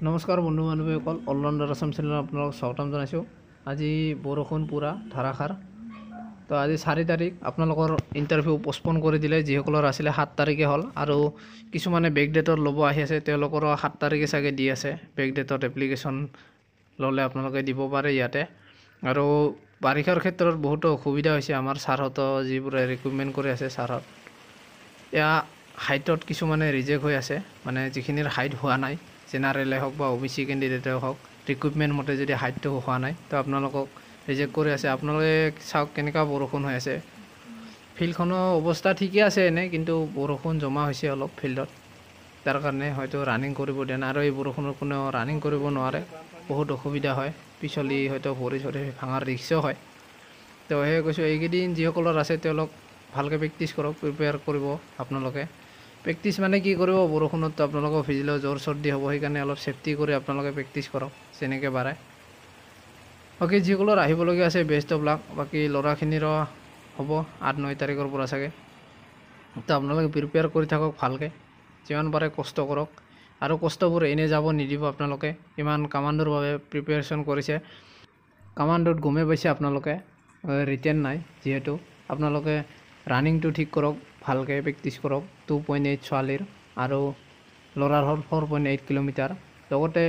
নমস্কাৰ বন্ধু বান্ধৱীসকল, অলৰাউণ্ডাৰ আছাম চেনেলত আপোনালোকক স্বাগতম জনাইছোঁ। আজি বৰষুণ পূৰা ধাৰাসাৰ। তো আজি 4 তাৰিখ আপোনালোকৰ ইণ্টাৰভিউ পষ্টপন কৰি দিলে। যিসকলৰ আছিলে 7 তাৰিখে হ'ল, আৰু কিছুমানে বেক ডেটত ল'ব আহি আছে, তেওঁলোকৰো 7 তাৰিখে চাগে দি আছে। বেক ডেটত এপ্লিকেশ্যন ল'লে আপোনালোকে দিব পাৰে ইয়াতে। আৰু বাৰিষাৰ ক্ষেত্ৰত বহুতো অসুবিধা হৈছে আমাৰ ছাৰহঁত যিবোৰে ৰিক্ৰুটমেণ্ট কৰি আছে। ছাৰহঁত এয়া হাইটত কিছুমানে ৰিজেক্ট হৈ আছে, মানে যিখিনিৰ হাইট হোৱা নাই, জেনাৰেলে হওক বা OBC কেণ্ডিডেটে হওক, ৰিক্ৰুটমেণ্ট মতে যদি হাইটটো হোৱা নাই তো আপোনালোকক ৰিজেক্ট কৰি আছে। আপোনালোকে চাওক কেনেকুৱা বৰষুণ হৈ আছে। ফিল্ডখনৰ অৱস্থা ঠিকে আছে এনে, কিন্তু বৰষুণ জমা হৈছে অলপ ফিল্ডত, তাৰ কাৰণে হয়তো ৰানিং কৰিব দিয়া নাই। আৰু এই বৰষুণৰ কোনেও ৰানিং কৰিব নোৱাৰে, বহুত অসুবিধা হয়, পিছলি হয়তো ভৰি চৰি ভাঙাৰ ৰিক্সও হয়। তো সেয়ে কৈছোঁ, এইকেইদিন যিসকলৰ আছে তেওঁলোক ভালকৈ প্ৰেক্টিছ কৰক, প্ৰিপেয়াৰ কৰিব আপোনালোকে। প্ৰেক্টিছ মানে কি কৰিব, বৰষুণতো আপোনালোকক ভিজিলেও জ্বৰ চৰ্দি হ'ব, সেইকাৰণে অলপ ছেফটি কৰি আপোনালোকে প্ৰেক্টিছ কৰক যেনেকৈ পাৰে। বাকী যিসকলৰ আহিবলগীয়া আছে বেষ্ট অফ লাক। বাকী ল'ৰাখিনিৰো হ'ব 8-9 তাৰিখৰ পৰা চাগে। তো আপোনালোকে প্ৰিপেয়াৰ কৰি থাকক ভালকৈ, যিমান পাৰে কষ্ট কৰক, আৰু কষ্টবোৰ এনেই যাব নিদিব। আপোনালোকে ইমান কামাণ্ডোৰ বাবে প্ৰিপেয়াৰেশ্যন কৰিছে, কামাণ্ডোত গমেই পাইছে আপোনালোকে ৰিটেন নাই, যিহেতু আপোনালোকে ৰানিংটো ঠিক কৰক, ভালকৈ প্ৰেক্টিছ কৰক। 2.8 ছোৱালীৰ আৰু ল'ৰাৰ হ'ল 4.8 কিলোমিটাৰ। লগতে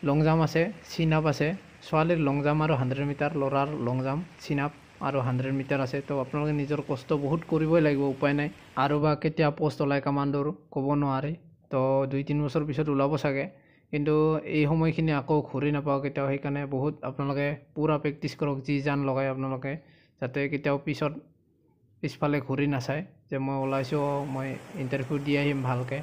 লং জাম্প আছে, চিন আপ আছে। ছোৱালীৰ লং জাম্প আৰু 100 মিটাৰ, ল'ৰাৰ লং জাম্প, চিন আপ আৰু 100 মিটাৰ আছে। তো আপোনালোকে নিজৰ কষ্ট বহুত কৰিবই লাগিব, উপায় নাই। আৰু বা কেতিয়া পষ্ট ওলায় কামাণ্ডোৰ ক'ব নোৱাৰি, তো 2-3 বছৰ পিছত ওলাব চাগে, কিন্তু এই সময়খিনি আকৌ ঘূৰি নাপাওঁ কেতিয়াও। সেইকাৰণে বহুত আপোনালোকে পূৰা প্ৰেক্টিছ কৰক, যি জান লগাই আপোনালোকে, যাতে কেতিয়াও পিছফালে ঘূৰি নাচায় যে মই ওলাইছোঁ, মই ইণ্টাৰভিউ দি আহিম ভালকৈ।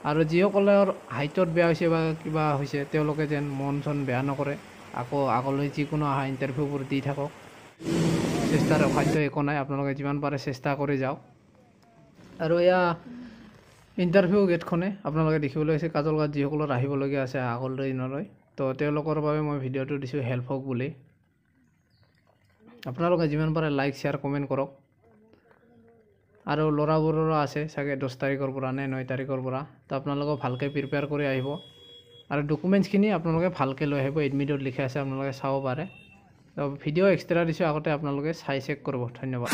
আৰু যিসকলৰ হাইটত বেয়া হৈছে বা কিবা হৈছে, তেওঁলোকে যেন মন চন বেয়া নকৰে, আকৌ আগলৈ যিকোনো অহা ইণ্টাৰভিউবোৰ দি থাকক। চেষ্টাৰ অসাধ্য একো নাই, আপোনালোকে যিমান পাৰে চেষ্টা কৰি যাওক। আৰু এয়া ইণ্টাৰভিউ গেটখনে আপোনালোকে দেখিবলৈ হৈছে কাজলগাঁৱত যিসকলৰ আহিবলগীয়া আছে আগলৈ দিনলৈ। তো তেওঁলোকৰ বাবে মই ভিডিঅ'টো দিছোঁ হেল্প হওক বুলি। আপোনালোকে যিমান পাৰে লাইক শ্বেয়াৰ কমেণ্ট কৰক। আৰু ল'ৰাবোৰৰো আছে চাগে 10 তাৰিখৰ পৰা নে 9 তাৰিখৰ পৰা। তো আপোনালোকে ভালকৈ প্ৰিপেয়াৰ কৰি আহিব, আৰু ডকুমেণ্টছখিনি আপোনালোকে ভালকৈ লৈ আহিব। এডমিটত লিখা আছে, আপোনালোকে চাব পাৰে। তো ভিডিঅ' এক্সট্ৰা দিছোঁ, আগতে আপোনালোকে চাই চেক কৰিব। ধন্যবাদ।